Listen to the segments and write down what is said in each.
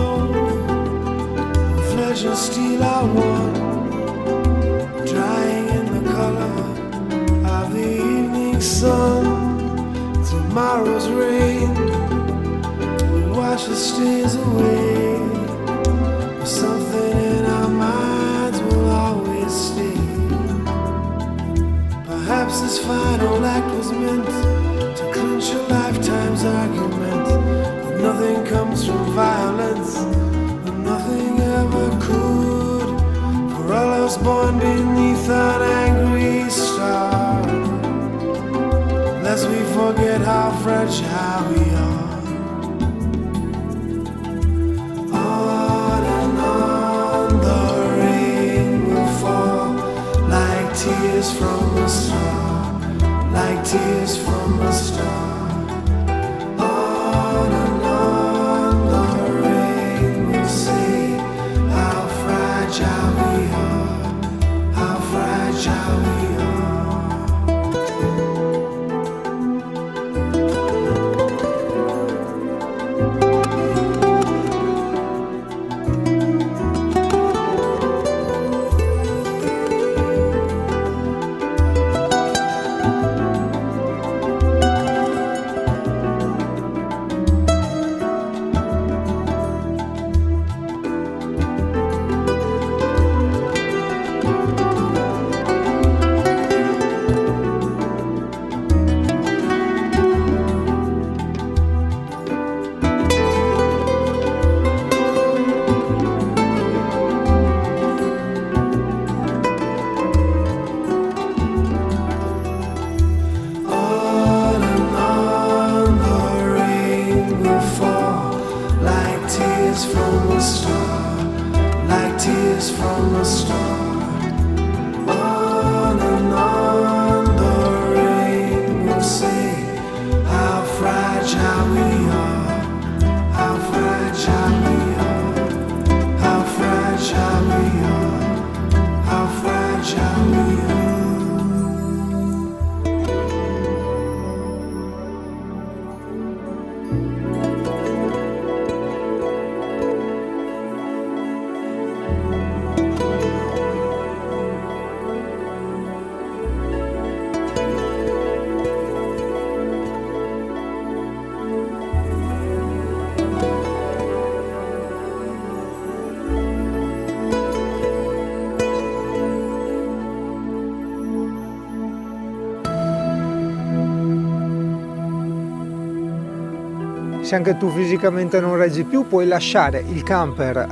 know. Flesh and steel are one, drying in the color of the evening sun. Tomorrow's rain will wash the stains away, but something in our minds will always stay. Perhaps this final act was meant to clinch a lifetime's argument, but nothing comes from violence, and nothing ever could. For all of us born beneath an angry star, lest we forget how fragile we are. On and on the rain will fall, like tears from a star, like tears from a star. On and on the rain will say how fragile we are, how fragile we are. Se anche tu fisicamente non reggi più, puoi lasciare il camper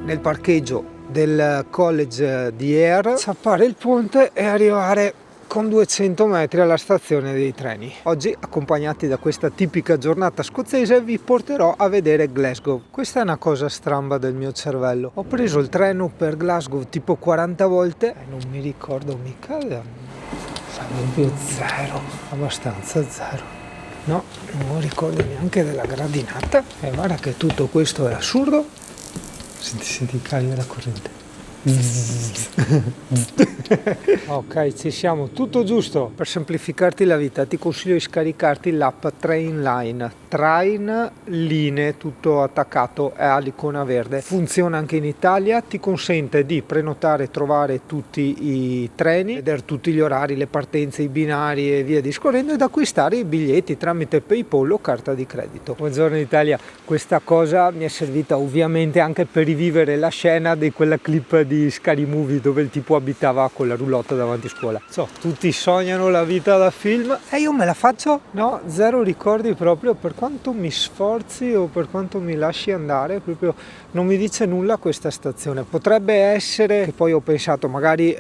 nel parcheggio del college di Ayr, zappare il ponte e arrivare con 200 metri alla stazione dei treni. Oggi, accompagnati da questa tipica giornata scozzese, vi porterò a vedere Glasgow. Questa è una cosa stramba del mio cervello. Ho preso il treno per Glasgow tipo 40 volte e non mi ricordo mica, proprio zero, abbastanza zero. No, non mi ricordo neanche della gradinata. E guarda che tutto questo è assurdo. Senti il cambio della corrente. Ok, ci siamo, tutto giusto. Per semplificarti la vita ti consiglio di scaricarti l'app Trainline, Trainline, tutto attaccato, è all'icona verde, funziona anche in Italia, ti consente di prenotare e trovare tutti i treni, vedere tutti gli orari, le partenze, i binari e via discorrendo, ed acquistare i biglietti tramite PayPal o carta di credito. Buongiorno Italia, questa cosa mi è servita ovviamente anche per rivivere la scena di quella clip di Scary Movie dove il tipo abitava con la roulotte davanti a scuola. Tutti sognano la vita da film e io me la faccio? No, zero ricordi proprio, per quanto mi sforzi o per quanto mi lasci andare, proprio non mi dice nulla questa stazione. Potrebbe essere che poi ho pensato magari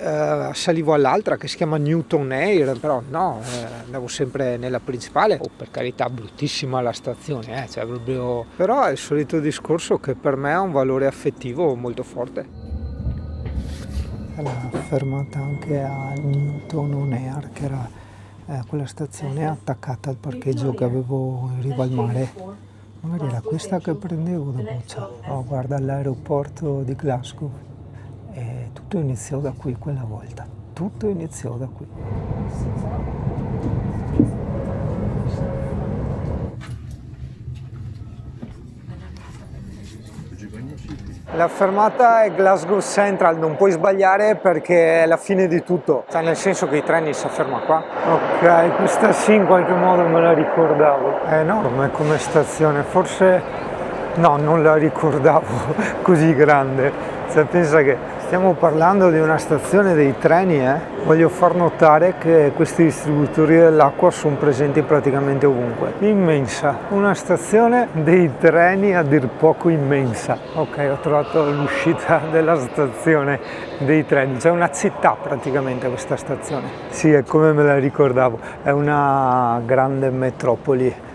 salivo all'altra che si chiama Newton Ayr, però no, andavo sempre nella principale. Per carità, bruttissima la stazione, cioè proprio, però è il solito discorso che per me ha un valore affettivo molto forte. La fermata anche a Newton on Ayr, che era quella stazione attaccata al parcheggio che avevo in riva al mare. Magari era questa che prendevo da Boccia. Oh, guarda l'aeroporto di Glasgow. E tutto iniziò da qui quella volta. Tutto iniziò da qui. La fermata è Glasgow Central, non puoi sbagliare perché è la fine di tutto, cioè nel senso che i treni si fermano qua. Ok, questa sì in qualche modo me la ricordavo. È enorme come stazione, forse no, non la ricordavo così grande. Cioè, pensa che stiamo parlando di una stazione dei treni, Voglio far notare che questi distributori dell'acqua sono presenti praticamente ovunque. Immensa, una stazione dei treni a dir poco immensa. Ok, ho trovato l'uscita della stazione dei treni, c'è una città praticamente questa stazione. Sì, è come me la ricordavo, è una grande metropoli.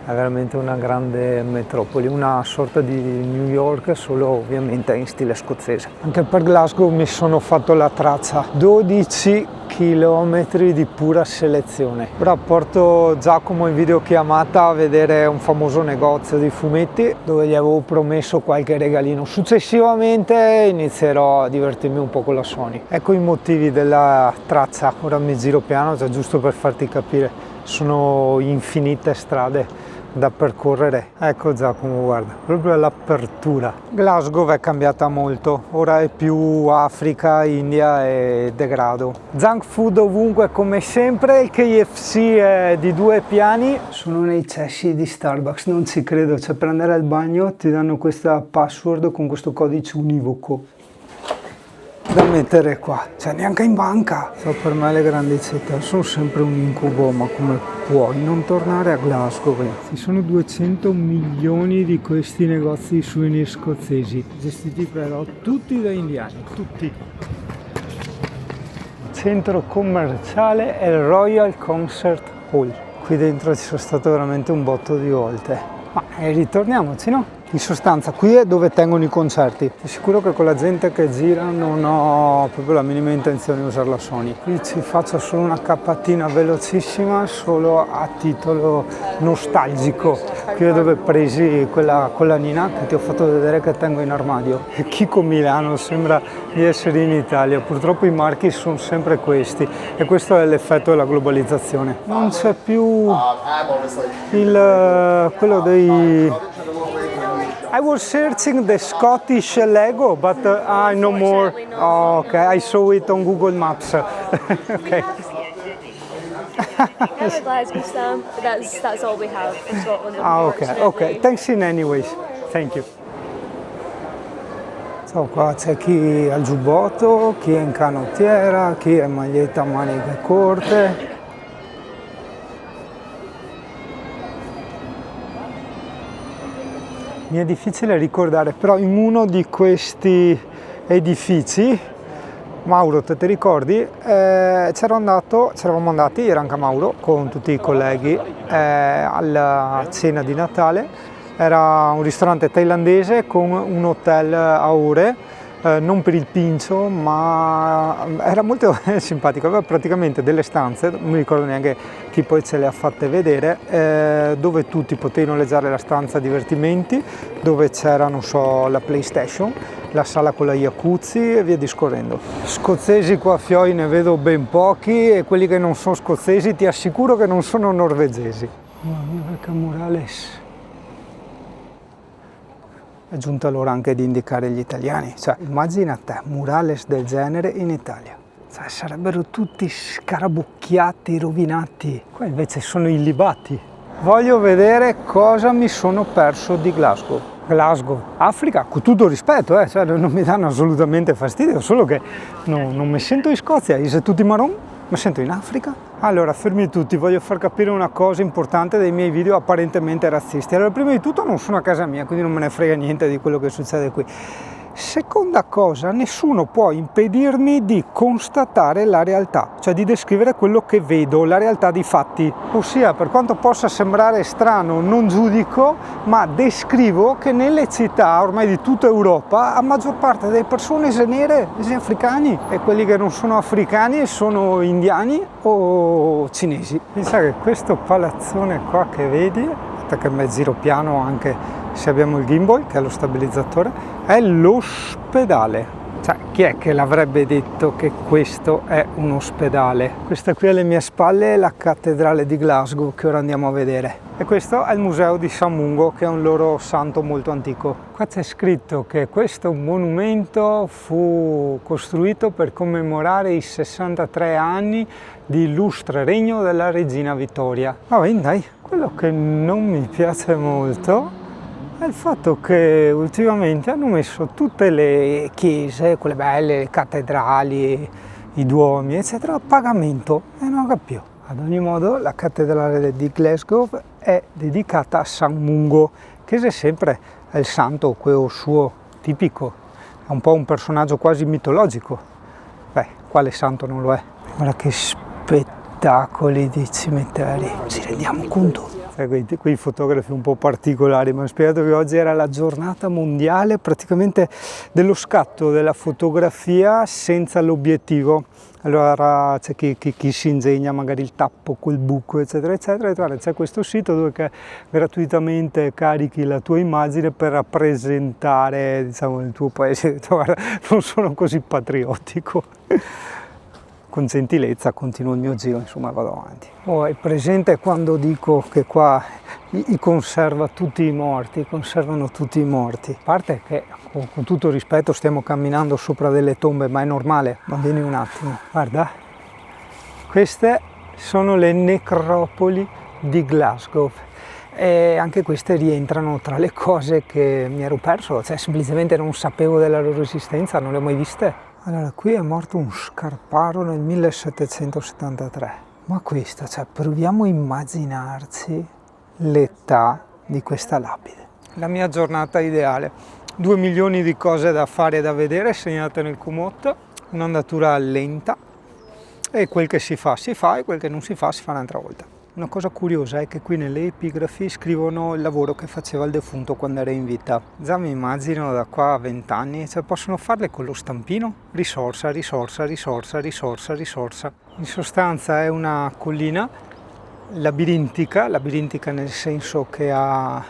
È veramente una grande metropoli, una sorta di New York, solo ovviamente in stile scozzese. Anche per Glasgow mi sono fatto la traccia, 12 chilometri di pura selezione. Ora porto Giacomo in videochiamata a vedere un famoso negozio di fumetti dove gli avevo promesso qualche regalino. Successivamente inizierò a divertirmi un po' con la Sony. Ecco i motivi della traccia, ora mi giro piano, cioè giusto per farti capire, sono infinite strade da percorrere. Ecco Giacomo, guarda, proprio l'apertura. Glasgow è cambiata molto, ora è più Africa, India e degrado. Junk food ovunque come sempre, il KFC è di 2 piani. Sono nei cessi di Starbucks, non ci credo, cioè per andare al bagno ti danno questa password con questo codice univoco da mettere qua, cioè neanche in banca. So, per me le grandi città sono sempre un incubo, ma come puoi non tornare a Glasgow? Ci sono 200 milioni di questi negozi di souvenir scozzesi, gestiti però tutti da indiani, tutti. Il centro commerciale è il Royal Concert Hall. Qui dentro ci sono stato veramente un botto di volte. Ma ritorniamoci, no? In sostanza qui è dove tengono i concerti. Ti sicuro che con la gente che gira non ho proprio la minima intenzione di usare la Sony. Qui ci faccio solo una cappatina velocissima, solo a titolo nostalgico. Qui è dove presi quella collanina che ti ho fatto vedere che tengo in armadio. Kiko Milano, sembra di essere in Italia. Purtroppo i marchi sono sempre questi e questo è l'effetto della globalizzazione. Non c'è più quello dei... I was searching the Scottish Lego, but I know more. Oh, okay, I saw it on Google Maps. Okay. We have a Glasgow stamp, but that's all we have in Scotland. Okay. Thanks in anyways. Thank you. So, qua c'è chi ha il giubbotto, chi è in canottiera, chi è maglietta a maniche corte. Mi è difficile ricordare, però in uno di questi edifici, Mauro, te ti ricordi? C'eravamo andati, era anche Mauro, con tutti i colleghi alla cena di Natale. Era un ristorante thailandese con un hotel a ore, non per il pincio, ma era molto simpatico. Aveva praticamente delle stanze, non mi ricordo neanche chi poi ce le ha fatte vedere, dove tutti potevi noleggiare la stanza divertimenti, dove c'era, non so, la PlayStation, la sala con la jacuzzi e via discorrendo. Scozzesi qua a Fioi ne vedo ben pochi e quelli che non sono scozzesi ti assicuro che non sono norvegesi. Mamma mia, che murales! È giunta l'ora anche di indicare gli italiani, cioè immagina te, murales del genere in Italia, cioè sarebbero tutti scarabocchiati, rovinati, qua invece sono illibati. Voglio vedere cosa mi sono perso di Glasgow. Glasgow, Africa, con tutto rispetto, cioè non mi danno assolutamente fastidio, solo che non mi sento in Scozia, siete tutti marron, mi sento in Africa. Allora, fermi tutti, voglio far capire una cosa importante dei miei video apparentemente razzisti. Allora, prima di tutto non sono a casa mia, quindi non me ne frega niente di quello che succede qui. Seconda cosa, nessuno può impedirmi di constatare la realtà, cioè di descrivere quello che vedo, la realtà dei fatti. Ossia, per quanto possa sembrare strano, non giudico, ma descrivo che nelle città ormai di tutta Europa la maggior parte delle persone sono nere, sono africani, e quelli che non sono africani sono indiani o cinesi. Pensa che questo palazzone qua che vedi, aspetta che me giro piano anche se abbiamo il gimbal, che è lo stabilizzatore, è l'ospedale. Cioè, chi è che l'avrebbe detto che questo è un ospedale? Questa qui alle mie spalle è la cattedrale di Glasgow, che ora andiamo a vedere. E questo è il museo di San Mungo, che è un loro santo molto antico. Qua c'è scritto che questo monumento fu costruito per commemorare i 63 anni di illustre regno della regina Vittoria. Dai, quello che non mi piace molto è il fatto che ultimamente hanno messo tutte le chiese, quelle belle, le cattedrali, i duomi, eccetera, a pagamento, e non capisco. Ad ogni modo, la cattedrale di Glasgow è dedicata a San Mungo, che è sempre il santo, quello suo tipico, è un po' un personaggio quasi mitologico. Beh, quale santo non lo è? Guarda che spettacoli di cimiteri, ci rendiamo conto? Quei fotografi un po' particolari, mi hanno spiegato che oggi era la giornata mondiale praticamente dello scatto della fotografia senza l'obiettivo. Allora c'è chi si ingegna magari il tappo col buco, eccetera, eccetera, e guarda, c'è questo sito dove gratuitamente carichi la tua immagine per rappresentare, diciamo, il tuo paese. Guarda, non sono così patriottico. Con gentilezza continuo il mio giro, insomma vado avanti. Hai presente quando dico che qua conservano tutti i morti? A parte che con tutto il rispetto stiamo camminando sopra delle tombe, ma è normale, ma vieni un attimo. Guarda, queste sono le necropoli di Glasgow. E anche queste rientrano tra le cose che mi ero perso, cioè semplicemente non sapevo della loro esistenza, non le ho mai viste. Allora, qui è morto un Scarparo nel 1773, ma questo, cioè, proviamo a immaginarci l'età di questa lapide. La mia giornata ideale, 2 milioni di cose da fare e da vedere segnate nel Kumot, un'andatura lenta, e quel che si fa e quel che non si fa un'altra volta. Una cosa curiosa è che qui nelle epigrafi scrivono il lavoro che faceva il defunto quando era in vita. Già mi immagino da qua a 20 anni, cioè possono farle con lo stampino, risorsa. In sostanza è una collina labirintica nel senso che ha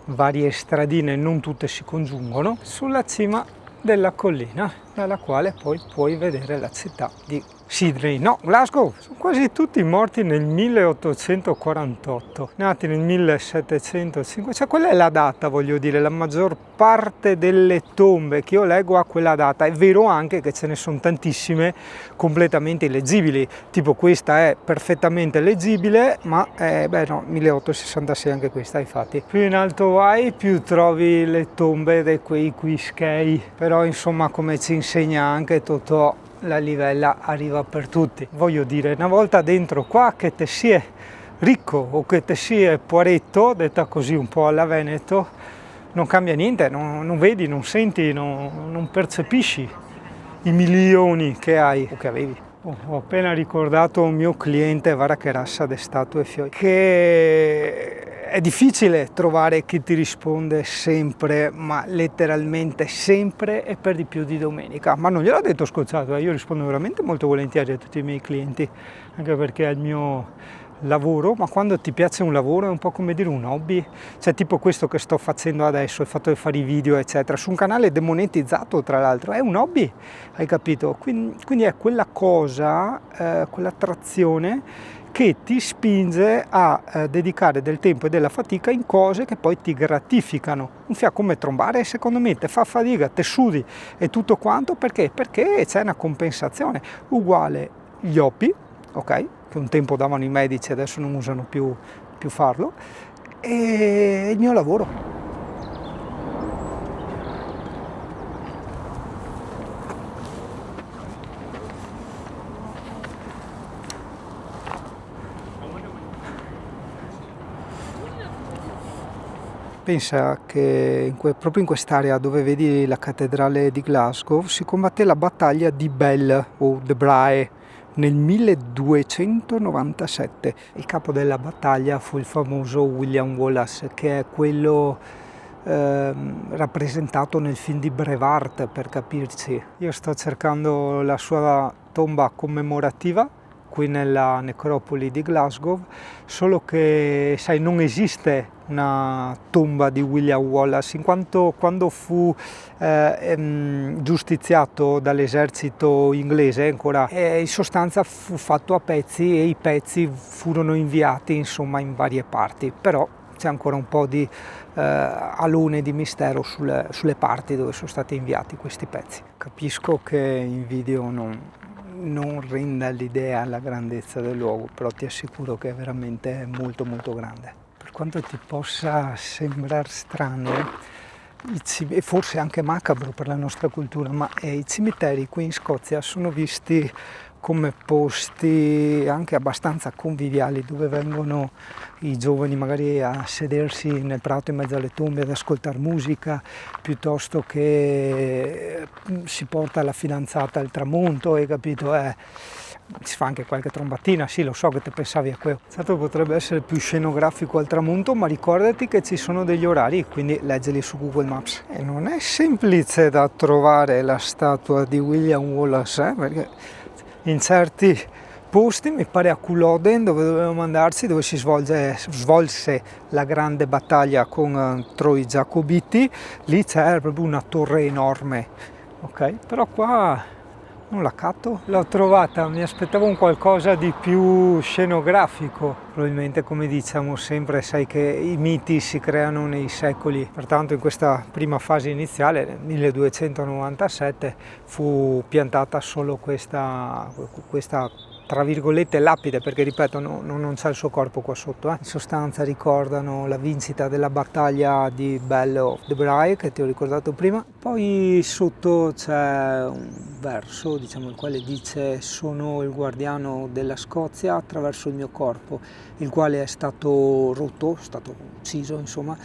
varie stradine, non tutte si congiungono, sulla cima della collina, dalla quale poi puoi vedere la città di Glasgow. Sono quasi tutti morti nel 1848, nati nel 1705, cioè quella è la data, voglio dire, la maggior parte delle tombe che io leggo ha quella data. È vero anche che ce ne sono tantissime completamente illeggibili, tipo questa è perfettamente leggibile, ma 1866 anche questa, infatti. Più in alto vai, più trovi le tombe di quei quischei, però insomma, come ci insegna anche Totò, la livella arriva per tutti. Voglio dire, una volta dentro qua, che te sia ricco o che te sia poveretto, detta così un po' alla Veneto, non cambia niente, non vedi, non senti, non percepisci i milioni che hai o che avevi. Ho appena ricordato un mio cliente, guarda che rassa di statue e fiori, che è difficile trovare chi ti risponde sempre, ma letteralmente sempre, e per di più di domenica. Ma non gliel'ho detto scocciato, io rispondo veramente molto volentieri a tutti i miei clienti, anche perché è il mio lavoro, ma quando ti piace un lavoro è un po' come dire un hobby, cioè tipo questo che sto facendo adesso, il fatto di fare i video eccetera, su un canale demonetizzato tra l'altro, è un hobby, hai capito? Quindi è quella cosa, quell'attrazione che ti spinge a dedicare del tempo e della fatica in cose che poi ti gratificano. Un fiacco come trombare, secondo me, te fa fatica, te sudi e tutto quanto, perché? Perché c'è una compensazione. Uguale gli hobby, ok? Che un tempo davano i medici, adesso non usano più farlo, e il mio lavoro. Pensa che proprio in quest'area dove vedi la cattedrale di Glasgow si combatté la battaglia di Bell o The Brae nel 1297. Il capo della battaglia fu il famoso William Wallace, che è quello rappresentato nel film di Braveheart, per capirci. Io sto cercando la sua tomba commemorativa qui nella necropoli di Glasgow, solo che sai, non esiste una tomba di William Wallace, in quanto quando fu giustiziato dall'esercito inglese ancora, in sostanza fu fatto a pezzi e i pezzi furono inviati insomma in varie parti, però c'è ancora un po' di alone di mistero sulle parti dove sono stati inviati questi pezzi. Capisco che in video non renda l'idea la grandezza del luogo, però ti assicuro che è veramente molto molto grande. Per quanto ti possa sembrare strano e forse anche macabro per la nostra cultura, ma i cimiteri qui in Scozia sono visti come posti anche abbastanza conviviali, dove vengono i giovani magari a sedersi nel prato in mezzo alle tombe ad ascoltare musica, piuttosto che si porta la fidanzata al tramonto, hai capito? Si fa anche qualche trombatina, sì, lo so che te pensavi a quello. Certo, potrebbe essere più scenografico al tramonto, ma ricordati che ci sono degli orari, quindi leggili su Google Maps. E non è semplice da trovare la statua di William Wallace, perché in certi posti, mi pare a Culloden, dove dovevamo andarci, dove si svolse la grande battaglia con Troy Giacobiti, lì c'è proprio una torre enorme, ok? Però qua non la catto, l'ho trovata, mi aspettavo un qualcosa di più scenografico, probabilmente, come diciamo sempre, sai che i miti si creano nei secoli, pertanto in questa prima fase iniziale, nel 1297, fu piantata solo questa tra virgolette lapide, perché ripeto non c'è il suo corpo qua sotto, in sostanza ricordano la vincita della battaglia di Battle of the Bray, che ti ho ricordato prima. Poi sotto c'è un verso, diciamo, il quale dice: sono il guardiano della Scozia attraverso il mio corpo, il quale è stato rotto, è stato ucciso insomma,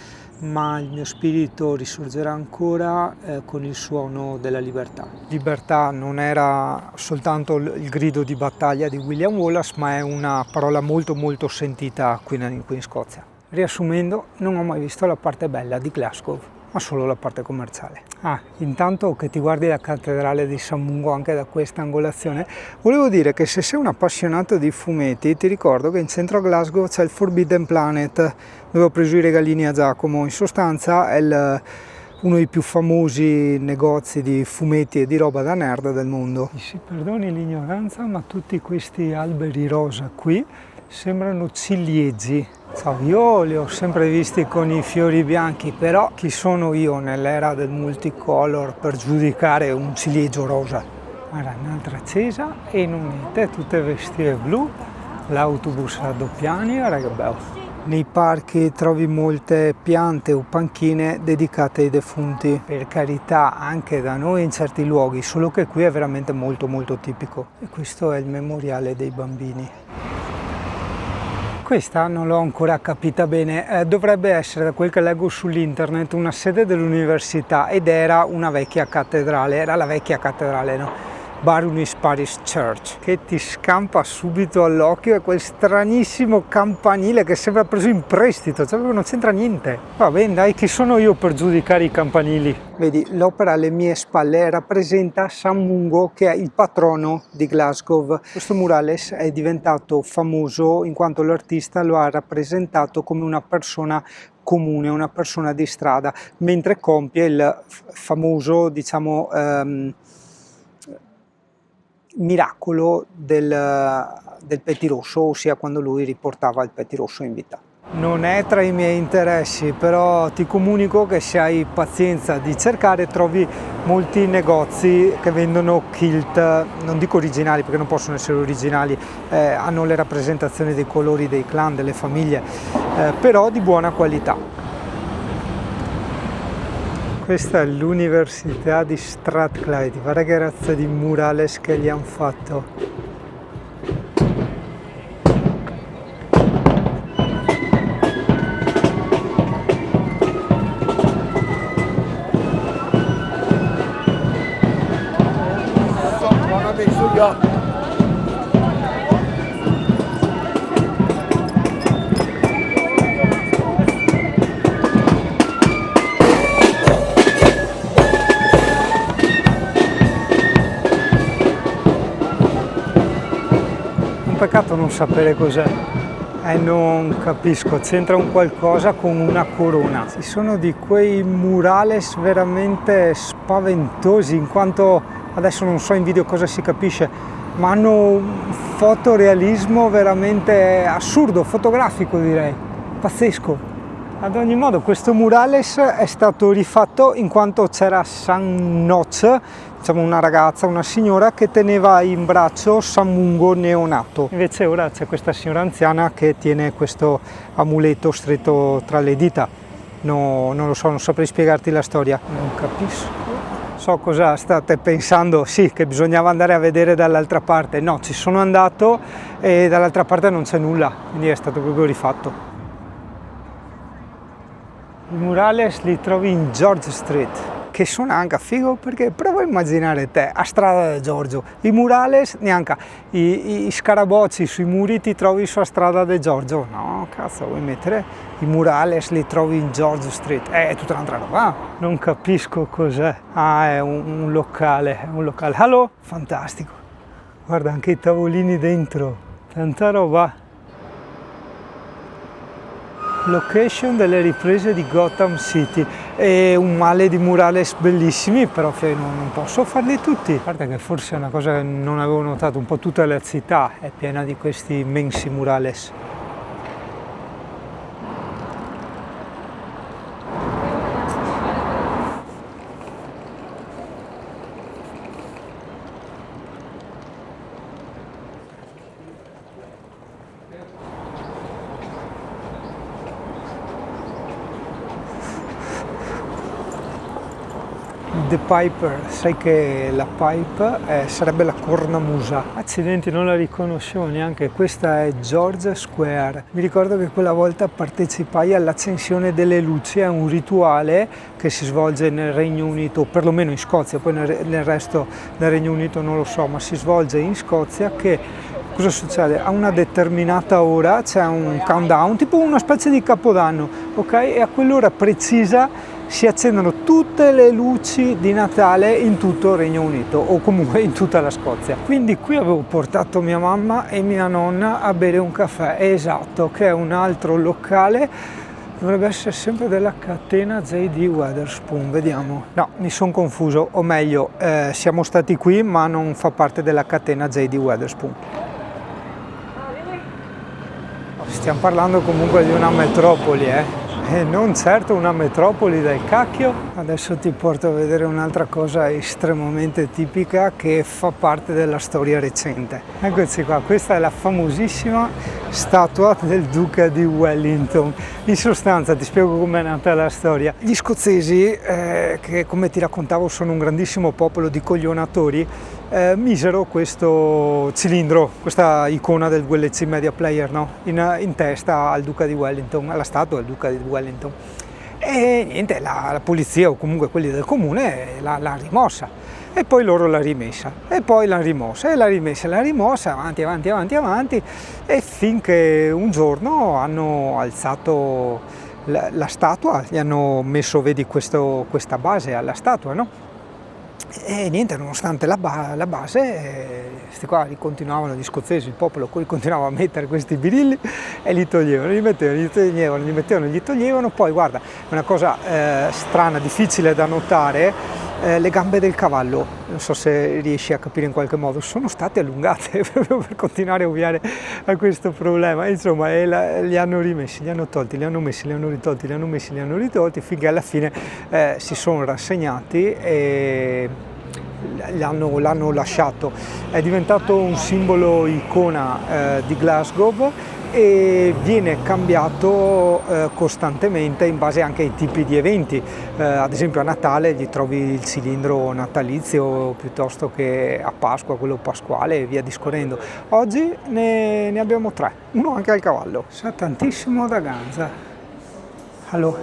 ma il mio spirito risorgerà ancora con il suono della libertà. Libertà non era soltanto il grido di battaglia di William Wallace, ma è una parola molto molto sentita qui in Scozia. Riassumendo, non ho mai visto la parte bella di Glasgow, ma solo la parte commerciale. Intanto che ti guardi la cattedrale di San Mungo anche da questa angolazione, volevo dire che se sei un appassionato di fumetti, ti ricordo che in centro a Glasgow c'è il Forbidden Planet, dove ho preso i regalini a Giacomo. In sostanza è uno dei più famosi negozi di fumetti e di roba da nerd del mondo. Mi si perdoni l'ignoranza, ma tutti questi alberi rosa qui sembrano ciliegi. Io li ho sempre visti con i fiori bianchi, però chi sono io nell'era del multicolor per giudicare un ciliegio rosa? Guarda, un'altra accesa e non niente, tutte vestite blu, l'autobus a doppiani, guarda che bello. Nei parchi trovi molte piante o panchine dedicate ai defunti, per carità anche da noi in certi luoghi, solo che qui è veramente molto molto tipico. E questo è il memoriale dei bambini. Questa non l'ho ancora capita bene, dovrebbe essere, da quel che leggo sull'internet, una sede dell'università ed era una vecchia cattedrale, era la vecchia cattedrale, no? Barunis Parish Church, che ti scampa subito all'occhio, è quel stranissimo campanile che sembra preso in prestito, cioè non c'entra niente. Va bene, dai, chi sono io per giudicare i campanili? Vedi, l'opera alle mie spalle rappresenta San Mungo, che è il patrono di Glasgow. Questo murales è diventato famoso in quanto l'artista lo ha rappresentato come una persona comune, una persona di strada, mentre compie il famoso, diciamo, miracolo del pettirosso, ossia quando lui riportava il pettirosso in vita. Non è tra i miei interessi, però ti comunico che se hai pazienza di cercare trovi molti negozi che vendono kilt, non dico originali perché non possono essere originali, hanno le rappresentazioni dei colori dei clan, delle famiglie, però di buona qualità. Questa è l'università di Strathclyde, guarda che razza di murales che gli hanno fatto. peccato non sapere cos'è. Non capisco, c'entra un qualcosa con una corona. Ci sono di quei murales veramente spaventosi, in quanto adesso non so in video cosa si capisce, ma hanno un fotorealismo veramente assurdo, fotografico direi, pazzesco. Ad ogni modo questo murales è stato rifatto in quanto c'era San Noc, diciamo una ragazza, una signora che teneva in braccio San Mungo neonato. Invece ora c'è questa signora anziana che tiene questo amuleto stretto tra le dita. No, non lo so, non saprei spiegarti la storia. Non capisco. So cosa state pensando, sì, che bisognava andare a vedere dall'altra parte. No, ci sono andato e dall'altra parte non c'è nulla, quindi è stato proprio rifatto. I murales li trovi in George Street, che suona anche figo perché prova a immaginare te a Strada del Giorgio. I murales neanche, i scarabocci sui muri ti trovi sulla Strada del Giorgio. No, cazzo, vuoi mettere i murales li trovi in George Street? È tutta un'altra roba. Non capisco cos'è. Ah, è un locale, è un locale. Allo? Fantastico. Guarda anche i tavolini dentro, tanta roba. Location delle riprese di Gotham City, e un male di murales bellissimi, però non posso farli tutti. A parte che forse è una cosa che non avevo notato, un po' tutta la città è piena di questi immensi murales. The Piper, sai che la pipe sarebbe la cornamusa. Accidenti, non la riconoscevo neanche. Questa è George Square. Mi ricordo che quella volta partecipai all'accensione delle luci, è un rituale che si svolge nel Regno Unito, o perlomeno in Scozia, poi nel resto del Regno Unito non lo so, ma si svolge in Scozia. Che cosa succede? A una determinata ora c'è un countdown, tipo una specie di capodanno, ok? E a quell'ora precisa si accendono tutte le luci di Natale in tutto il Regno Unito, o comunque in tutta la Scozia. Quindi qui avevo portato mia mamma e mia nonna a bere un caffè, esatto, che è un altro locale, dovrebbe essere sempre della catena JD Wetherspoon, vediamo. No, mi sono confuso, o meglio, siamo stati qui ma non fa parte della catena JD Wetherspoon. Stiamo parlando comunque di una metropoli, e non certo una metropoli del cacchio. Adesso ti porto a vedere un'altra cosa estremamente tipica che fa parte della storia recente. Eccoci qua, questa è la famosissima statua del duca di Wellington. In sostanza ti spiego com'è nata la storia. Gli scozzesi, che come ti raccontavo sono un grandissimo popolo di coglionatori, misero questo cilindro, questa icona del VLC Media Player, no? in testa al duca di Wellington, alla statua del duca di Wellington. E niente, la polizia o comunque quelli del comune l'ha rimossa, e poi loro l'ha rimessa, e poi l'ha rimossa, e l'ha rimessa, l'ha rimossa, avanti, e finché un giorno hanno alzato la statua, gli hanno messo, vedi, questa base alla statua, no? E niente, nonostante la base, questi qua continuavano, gli scozzesi, il popolo continuava a mettere questi birilli e li toglievano, li toglievano. Poi guarda, una cosa strana, difficile da notare, le gambe del cavallo, non so se riesci a capire in qualche modo, sono state allungate proprio per continuare a ovviare a questo problema. Insomma, li hanno rimessi, li hanno tolti, li hanno messi, li hanno ritolti, li hanno messi, li hanno ritolti, finché alla fine si sono rassegnati e l'hanno lasciato. È diventato un simbolo icona di Glasgow e viene cambiato costantemente in base anche ai tipi di eventi. Ad esempio a Natale gli trovi il cilindro natalizio piuttosto che a Pasqua quello pasquale e via discorrendo. Oggi ne abbiamo 3, uno anche al cavallo. Sa tantissimo da ganza. Hello.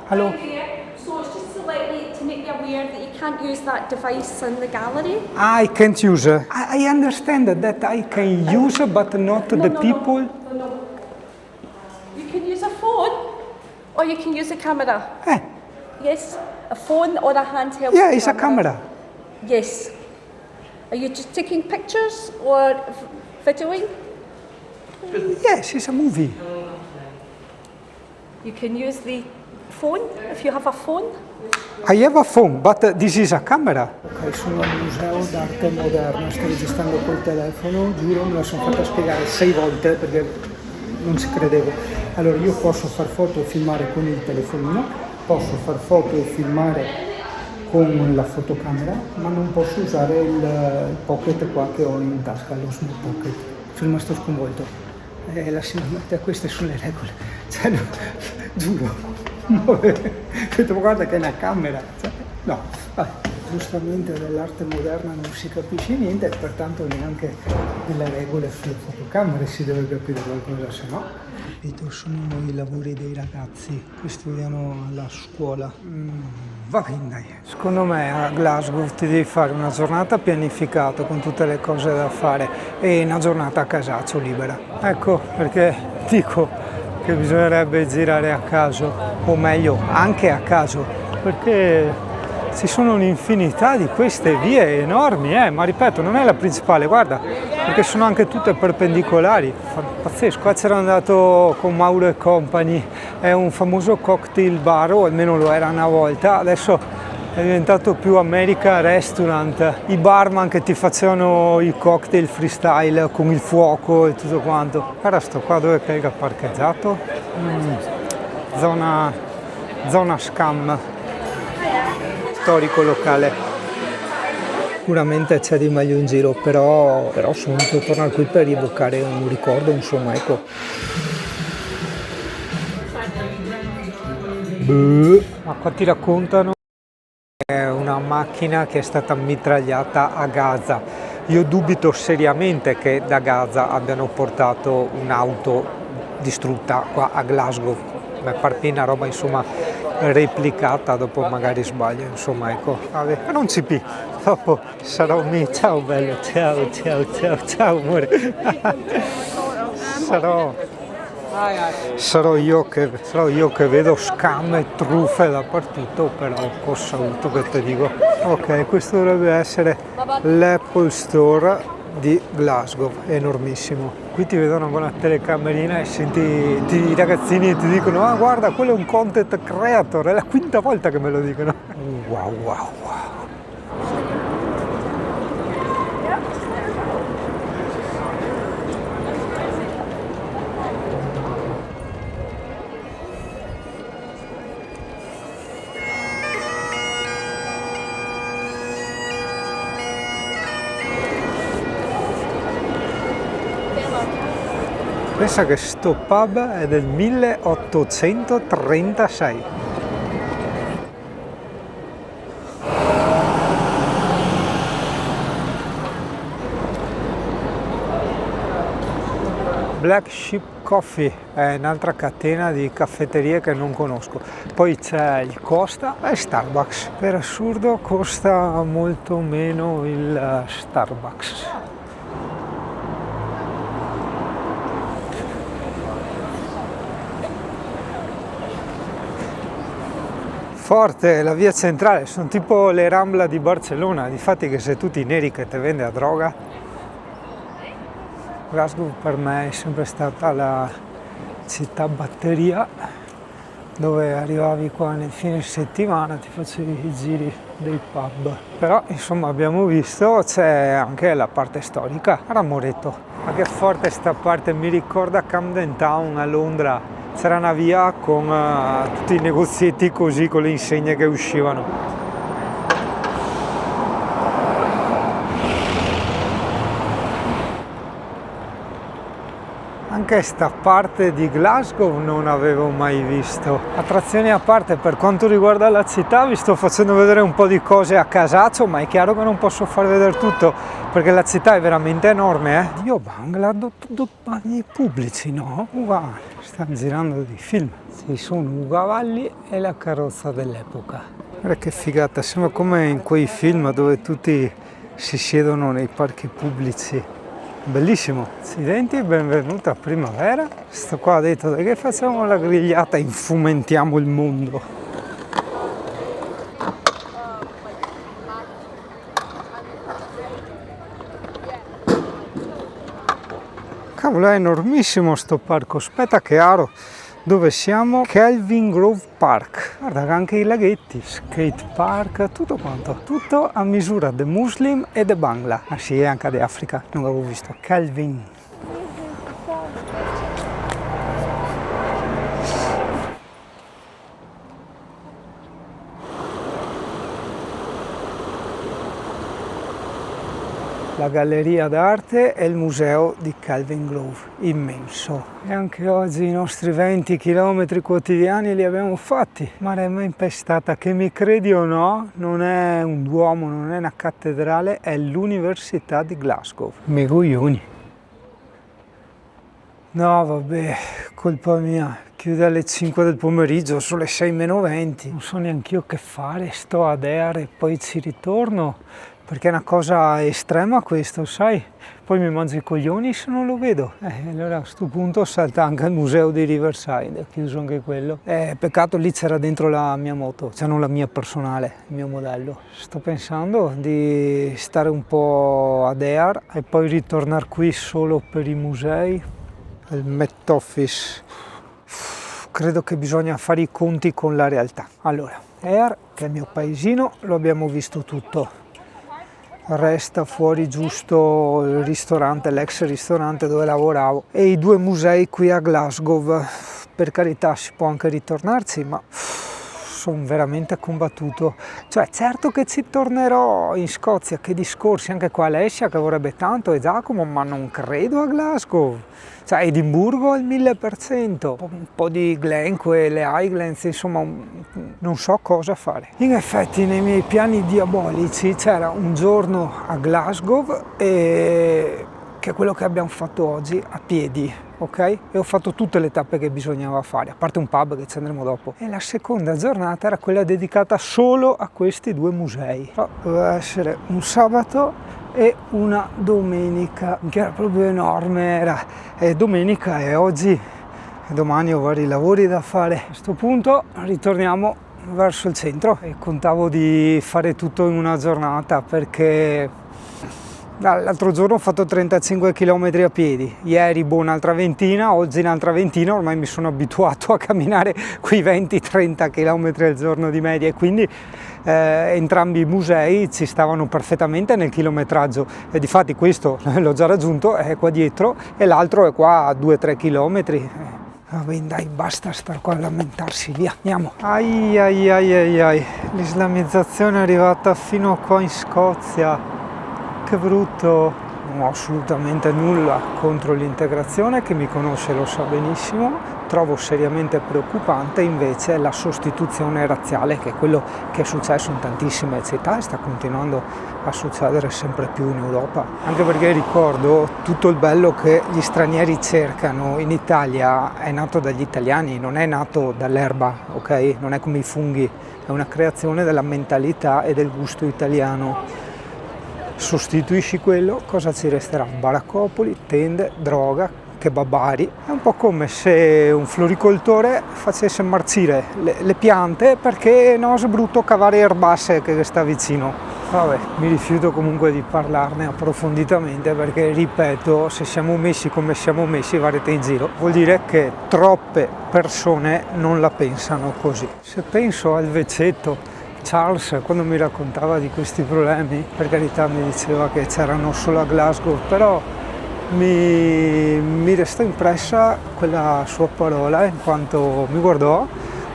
So it's just to make you aware that you can't use that device in the gallery. I can't use. I understand that I can use, but not the people. No. You can use a phone, or you can use a camera. Yes, a phone or a handheld. Yeah, it's a camera. Yes. Are you just taking pictures or videoing? Yes, it's a movie. You can use the phone if you have a phone. I have a phone, but this is a camera. Ok, sono al museo d'arte moderna, sto registrando col telefono, giuro, me la sono fatta spiegare 6 volte perché non ci credevo. Allora, io posso far foto e filmare con il telefonino, posso far foto e filmare con la fotocamera, ma non posso usare il pocket qua che ho in tasca, lo small pocket. Sono rimasto sconvolto. Queste sono le regole. Cioè, no, giuro. Ho detto, ma guarda che è una camera. Cioè, no, vabbè, giustamente dell'arte moderna non si capisce niente e pertanto neanche delle regole sulle fotocamere si deve capire qualcosa, se no. Capito, sono i lavori dei ragazzi che studiano alla scuola. Va bene, dai. Secondo me a Glasgow ti devi fare una giornata pianificata con tutte le cose da fare e una giornata a casaccio libera. Ecco perché dico che bisognerebbe girare a caso, o meglio anche a caso, perché ci sono un'infinità di queste vie enormi, ma ripeto, non è la principale, guarda, perché sono anche tutte perpendicolari, pazzesco. Qua c'era andato con Mauro e Company, è un famoso cocktail bar, o almeno lo era una volta, adesso è diventato più America Restaurant, i barman che ti facevano i cocktail freestyle con il fuoco e tutto quanto. Guarda sto qua dove è che ha parcheggiato, zona scam, storico locale. Sicuramente c'è di meglio in giro, però sono venuto a tornare qui per rievocare un ricordo, insomma, ecco. Ma qua ti raccontano è una macchina che è stata mitragliata a Gaza. Io dubito seriamente che da Gaza abbiano portato un'auto distrutta qua a Glasgow. Mi pare una roba, insomma, replicata, dopo magari sbaglio, insomma, ecco. Vabbè, non ci pi. Dopo sarò me. Ciao bello, ciao amore. Sarò io che vedo scam e truffe dappertutto, però col saluto che ti dico. Ok, questo dovrebbe essere l'Apple Store di Glasgow, è enormissimo. Qui ti vedono con la telecamerina e senti i ragazzini e ti dicono: ah, guarda, quello è un content creator, è la quinta volta che me lo dicono. Wow. Pensa che sto pub è del 1836. Black Sheep Coffee è un'altra catena di caffetterie che non conosco. Poi c'è il Costa e Starbucks. Per assurdo costa molto meno il Starbucks. Forte, la via centrale, sono tipo le Rambla di Barcellona, difatti che sei tutti neri che te vende a droga. Glasgow per me è sempre stata la città batteria, dove arrivavi qua nel fine settimana, ti facevi i giri dei pub. Però insomma abbiamo visto c'è anche la parte storica. Guarda Moretto, ma che forte sta parte, mi ricorda Camden Town a Londra. C'era una via con tutti i negozietti così, con le insegne che uscivano. Anche sta parte di Glasgow non avevo mai visto. Attrazioni a parte, per quanto riguarda la città vi sto facendo vedere un po' di cose a casaccio, ma è chiaro che non posso far vedere tutto perché la città è veramente enorme. Dio Bangla, tutto bagni pubblici, no? Uguale, stanno girando dei film. Ci sono i cavalli e la carrozza dell'epoca. Guarda che figata, sembra come in quei film dove tutti si siedono nei parchi pubblici. Bellissimo, accidenti e benvenuta a primavera. Sto qua ha detto che facciamo la grigliata, infumentiamo il mondo. Cavolo, è enormissimo sto parco. Aspetta che aro. Dove siamo? Kelvin Grove Park. Guarda che anche i laghetti, skate park, tutto quanto. Tutto a misura de Muslim e de Bangla. Ah sì, anche di Africa, non l'avevo visto. Kelvin. La galleria d'arte e il museo di Kelvin Grove, immenso. E anche oggi i nostri 20 km quotidiani li abbiamo fatti. Maremma Impestata, che mi credi o no, non è un duomo, non è una cattedrale, è l'Università di Glasgow. Megoglioni. No, vabbè, colpa mia. Chiude alle 5 del pomeriggio, sono le 6 meno 20. Non so neanche io che fare, sto ad Ear e poi ci ritorno. Perché è una cosa estrema questo, sai? Poi mi mangio i coglioni se non lo vedo. Allora a questo punto salta anche il museo di Riverside, chiuso anche quello. Peccato, lì c'era dentro la mia moto, cioè non la mia personale, il mio modello. Sto pensando di stare un po' ad Ear e poi ritornare qui solo per i musei. Il Met Office. Credo che bisogna fare i conti con la realtà. Allora, Ear, che è il mio paesino, lo abbiamo visto tutto. Resta fuori giusto il ristorante, l'ex ristorante dove lavoravo, e i 2 musei qui a Glasgow. Per carità, si può anche ritornarci, ma sono veramente combattuto. Cioè, certo che ci tornerò in Scozia, che discorsi, anche qua Alessia che vorrebbe tanto e Giacomo, ma non credo a Glasgow. Cioè, Edimburgo al 1000%, un po' di Glencoe, le Highlands, insomma, non so cosa fare. In effetti, nei miei piani diabolici c'era un giorno a Glasgow, che è quello che abbiamo fatto oggi a piedi, ok? E ho fatto tutte le tappe che bisognava fare, a parte un pub che ci andremo dopo. E la seconda giornata era quella dedicata solo a questi 2 musei. Però doveva essere un sabato e una domenica, che era proprio enorme, era domenica e oggi e domani ho vari lavori da fare. A questo punto ritorniamo verso il centro e contavo di fare tutto in una giornata, perché l'altro giorno ho fatto 35 km a piedi, ieri un'altra ventina, oggi un'altra ventina, ormai mi sono abituato a camminare quei 20-30 km al giorno di media, e quindi entrambi i musei ci stavano perfettamente nel chilometraggio, e difatti questo l'ho già raggiunto, è qua dietro, e l'altro è qua a 2-3 km. Vabbè, dai, basta star qua a lamentarsi, via, andiamo. Ai ai ai ai ai, l'islamizzazione è arrivata fino a qua in Scozia, che brutto. Non ho assolutamente nulla contro l'integrazione, che mi conosce lo sa benissimo. Trovo seriamente preoccupante invece la sostituzione razziale, che è quello che è successo in tantissime città e sta continuando a succedere sempre più in Europa. Anche perché ricordo tutto il bello che gli stranieri cercano in Italia è nato dagli italiani, non è nato dall'erba, ok? Non è come i funghi, è una creazione della mentalità e del gusto italiano. Sostituisci quello, cosa ci resterà? Baraccopoli, tende, droga, kebabari. È un po' come se un floricoltore facesse marcire le piante, perché no, è brutto cavare erbasse che sta vicino. Vabbè, mi rifiuto comunque di parlarne approfonditamente, perché ripeto, se siamo messi come siamo messi, varete in giro, vuol dire che troppe persone non la pensano così. Se penso al vecetto Charles, quando mi raccontava di questi problemi, per carità mi diceva che c'erano solo a Glasgow, però mi restò impressa quella sua parola, in quanto mi guardò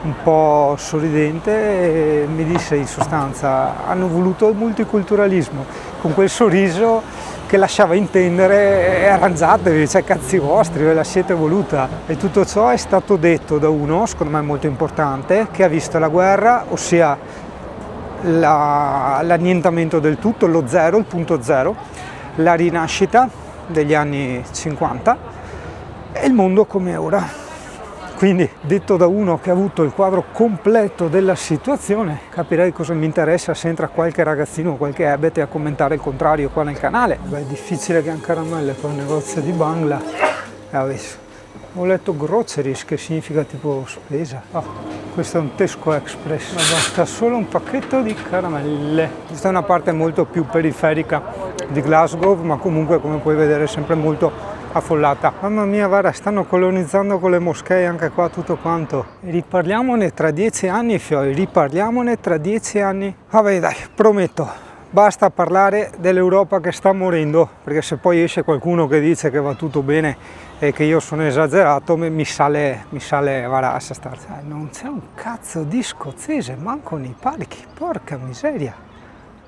un po' sorridente e mi disse in sostanza: hanno voluto il multiculturalismo, con quel sorriso che lasciava intendere arrangiatevi, cioè cazzi vostri, ve la siete voluta. E tutto ciò è stato detto da uno, secondo me molto importante, che ha visto la guerra, ossia l'annientamento del tutto, lo zero, il punto zero, la rinascita degli anni 50 e il mondo come ora. Quindi, detto da uno che ha avuto il quadro completo della situazione, capirei cosa mi interessa se entra qualche ragazzino o qualche ebete a commentare il contrario qua nel canale. Beh, è difficile che un caramelle per un negozio di Bangla. Ho letto groceries, che significa tipo spesa. Questo è un Tesco Express, ma basta solo un pacchetto di caramelle. Questa è una parte molto più periferica di Glasgow, ma comunque, come puoi vedere, sempre molto affollata. Mamma mia, guarda, stanno colonizzando con le moschee anche qua tutto quanto. Riparliamone tra 10 anni, fioi, riparliamone tra 10 anni. Vabbè dai, prometto, basta parlare dell'Europa che sta morendo, perché se poi esce qualcuno che dice che va tutto bene e che io sono esagerato, mi sale guarda, non c'è un cazzo di scozzese, manco nei palchi, porca miseria.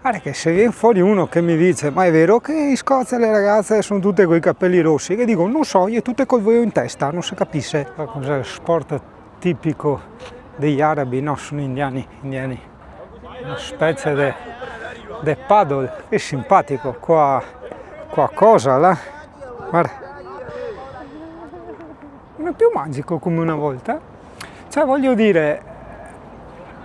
Guarda che se viene fuori uno che mi dice ma è vero che in Scozia le ragazze sono tutte con i capelli rossi? Che dico non so, io tutte col voio in testa, non si capisce. Ma cos'è il sport tipico degli arabi? No, sono indiani. Una specie di paddle, che simpatico, qua cosa là? Guarda, non è più magico come una volta. Cioè voglio dire,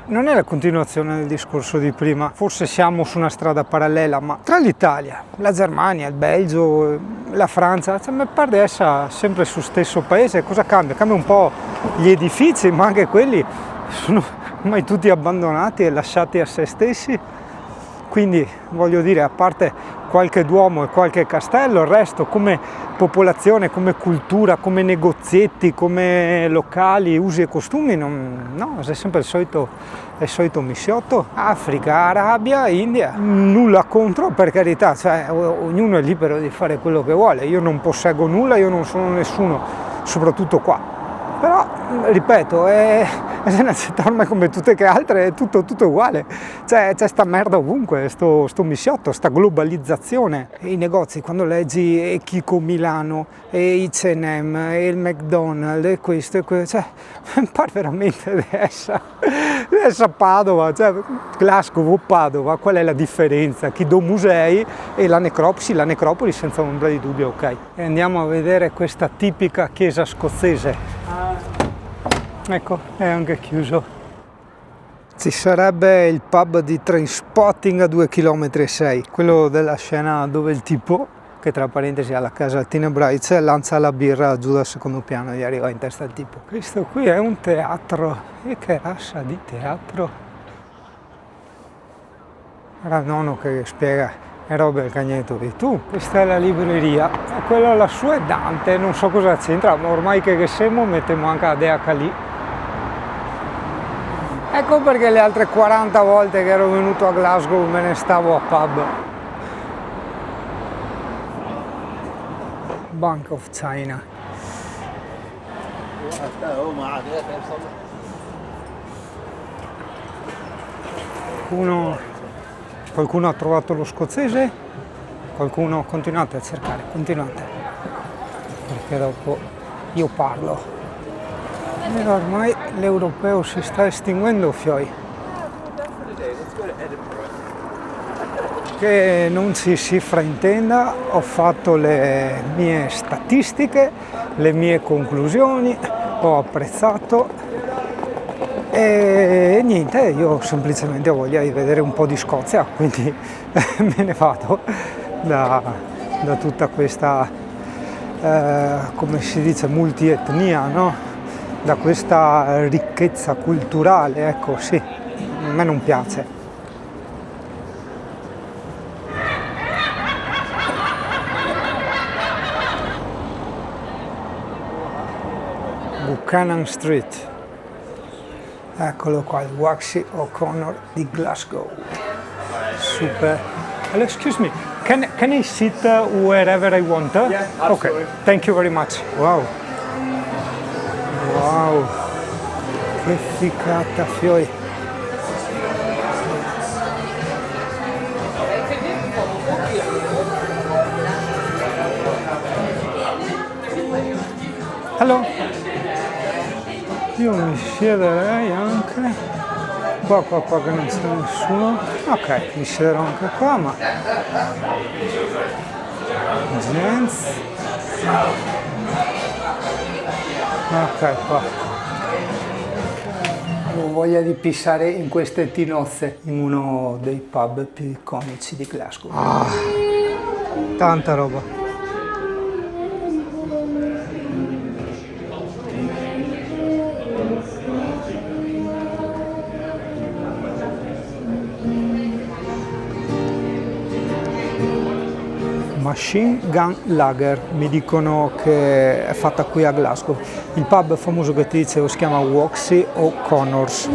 non è la continuazione del discorso di prima, forse siamo su una strada parallela, ma tra l'Italia, la Germania, il Belgio, la Francia, cioè, mi pare di essere sempre sullo stesso paese. Cosa cambia? Cambia un po' gli edifici, ma anche quelli sono ormai tutti abbandonati e lasciati a se stessi. Quindi voglio dire, a parte qualche duomo e qualche castello, il resto come popolazione, come cultura, come negozietti, come locali, usi e costumi, no, è sempre il solito missiotto. Africa, Arabia, India, nulla contro, per carità, cioè ognuno è libero di fare quello che vuole, io non posseggo nulla, io non sono nessuno, soprattutto qua. Però, ripeto, è una città ormai come tutte che altre, è tutto uguale. C'è sta merda ovunque, sto missiotto, sta globalizzazione. I negozi, quando leggi Kiko Milano, e H&M, e il McDonald's, e questo, cioè, mi pare veramente di essere Padova, cioè, Glasgow o Padova, qual è la differenza? Chido musei e la necropoli senza ombra di dubbio, ok. E andiamo a vedere questa tipica chiesa scozzese. Ecco, è anche chiuso. Ci sarebbe il pub di Trainspotting a 2,6 km, quello della scena dove il tipo, che tra parentesi ha la casa al Tenebrace, lancia la birra giù dal secondo piano e gli arriva in testa il tipo. Questo qui è un teatro, e che razza di teatro? Era il nonno che spiega. E roba il cagnetto di tu, questa è la libreria, e quella lassù è Dante, non so cosa c'entra, ma ormai che siamo mettiamo anche la Deaca lì. Ecco perché le altre 40 volte che ero venuto a Glasgow me ne stavo a pub. Bank of China. Qualcuno ha trovato lo scozzese? Qualcuno? Continuate a cercare, continuate. Perché dopo io parlo. E ormai l'europeo si sta estinguendo, fioi. Che non ci si fraintenda, ho fatto le mie statistiche, le mie conclusioni, ho apprezzato. E niente, io semplicemente ho voglia di vedere un po' di Scozia, quindi me ne vado da tutta questa, come si dice, multietnia, no? Da questa ricchezza culturale, ecco, sì, a me non piace. Buchanan Street. Eccolo qua, il Waxy O'Connor di Glasgow. Super. Hello, excuse me, can I sit wherever I want? Yeah, absolutely. Okay, thank you very much. Wow. Wow. Che ficata, fioi. Hello. Io mi siederei anche qua che non c'è nessuno. Ok, mi siederò anche qua, ma gents. Ok, qua. Ho voglia di pissare in queste tinozze in uno dei pub più iconici di Glasgow. Tanta roba. Machine Gun Lager, mi dicono che è fatta qui a Glasgow. Il pub famoso che ti dicevo si chiama Waxy O'Connors.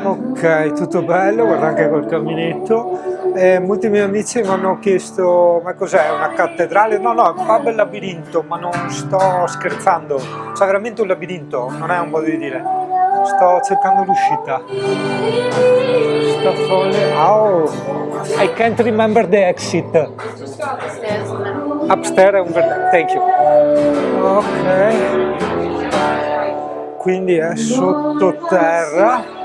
Ok, tutto bello, guarda anche col caminetto. Molti miei amici mi hanno chiesto: ma cos'è, una cattedrale? No, no, è un pub labirinto, ma non sto scherzando, c'è veramente un labirinto, non è un modo di dire. Sto cercando l'uscita. Sta folle. Oh, I can't remember the exit. Upstairs è un verde. Thank you. Ok. Quindi è sottoterra.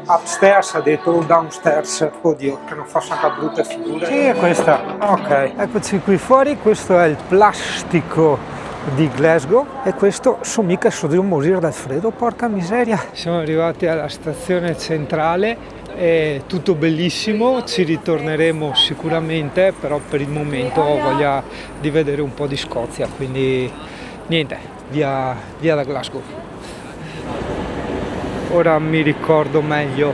Upstairs ha detto, o downstairs, oddio, che non faccia anche brutte figure. Sì, è questa. Ok, eccoci qui fuori, questo è il plastico di Glasgow e questo sono mica so di morire dal freddo, porca miseria. Siamo arrivati alla stazione centrale, è tutto bellissimo, ci ritorneremo sicuramente, però per il momento ho voglia di vedere un po' di Scozia, quindi niente, via da Glasgow. Ora mi ricordo meglio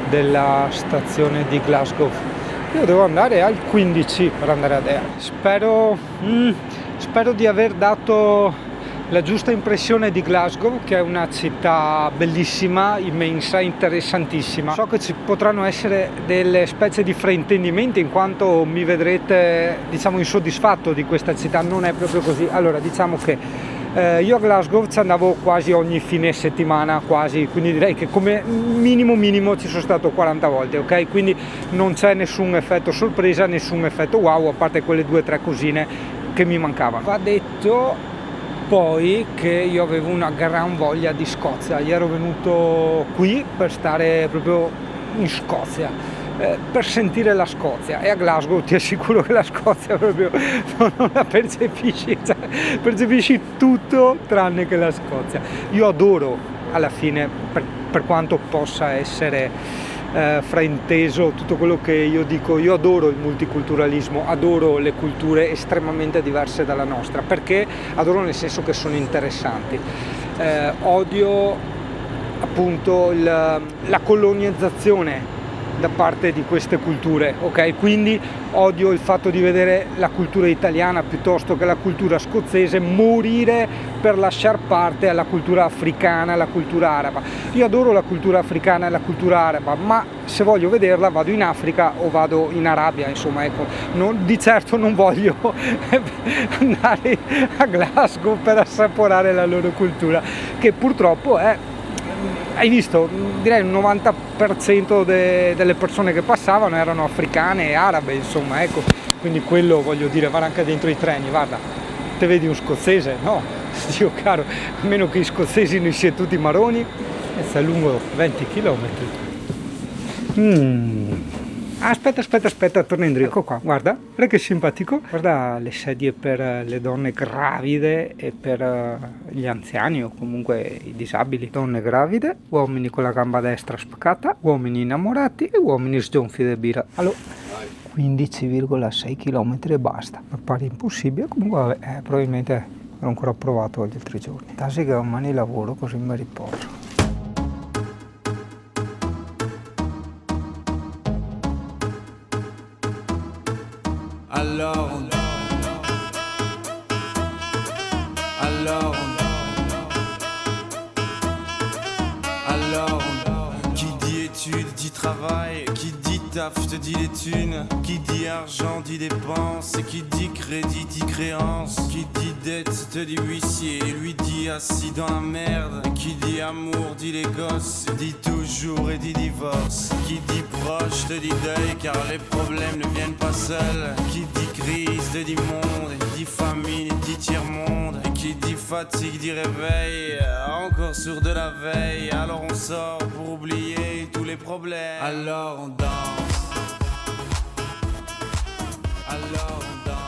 della stazione di Glasgow. Io devo andare al 15 per andare ad Ea. Spero di aver dato la giusta impressione di Glasgow, che è una città bellissima, immensa, interessantissima. So che ci potranno essere delle specie di fraintendimenti, in quanto mi vedrete, diciamo, insoddisfatto di questa città. Non è proprio così. Allora, diciamo che io a Glasgow ci andavo quasi ogni fine settimana, quasi, quindi direi che come minimo ci sono stato 40 volte, ok? Quindi non c'è nessun effetto sorpresa, nessun effetto wow, a parte quelle 2 o 3 cosine che mi mancavano. Va detto poi che io avevo una gran voglia di Scozia, io ero venuto qui per stare proprio in Scozia, per sentire la Scozia, e a Glasgow ti assicuro che la Scozia proprio non la percepisci, cioè, percepisci tutto tranne che la Scozia. Io adoro, alla fine, per quanto possa essere frainteso tutto quello che io dico, io adoro il multiculturalismo, adoro le culture estremamente diverse dalla nostra, perché adoro nel senso che sono interessanti. Odio appunto la colonizzazione da parte di queste culture, ok? Quindi odio il fatto di vedere la cultura italiana piuttosto che la cultura scozzese morire per lasciar parte alla cultura africana, alla cultura araba. Io adoro la cultura africana e la cultura araba, ma se voglio vederla vado in Africa o vado in Arabia, insomma, ecco. Di certo non voglio andare a Glasgow per assaporare la loro cultura, che purtroppo è, hai visto, direi il 90% delle persone che passavano erano africane e arabe, insomma, ecco, quindi quello voglio dire, va anche dentro i treni, guarda, te vedi un scozzese? No, Dio caro, a meno che gli scozzesi non siano tutti marroni, e sta lungo 20 km. Aspetta, torna indietro. Ecco qua, guarda che simpatico. Guarda le sedie per le donne gravide e per gli anziani o comunque i disabili. Donne gravide, uomini con la gamba destra spaccata, uomini innamorati e uomini sgonfi di birra. Allora, 15,6 km e basta. Mi pare impossibile, comunque vabbè, probabilmente l'ho ancora provato gli altri giorni. Tassi che domani lavoro, così mi riposo. Alors, qui dit études dit travail, qui dit taf te dit les thunes, qui dit argent dit dépenses, qui dit crédit dit créance, qui dit dette te dit huissier, lui dit assis dans la merde, qui dit amour dit les gosses, dit toujours et dit divorce, qui dit proche te dit deuil car les problèmes ne viennent pas seuls, qui dit crise te dit monde, dit famine dit tiers-monde, et qui dit fatigue dit réveil, encore sur de la veille, alors on sort pour oublier tous les problèmes, alors on danse, alors on danse.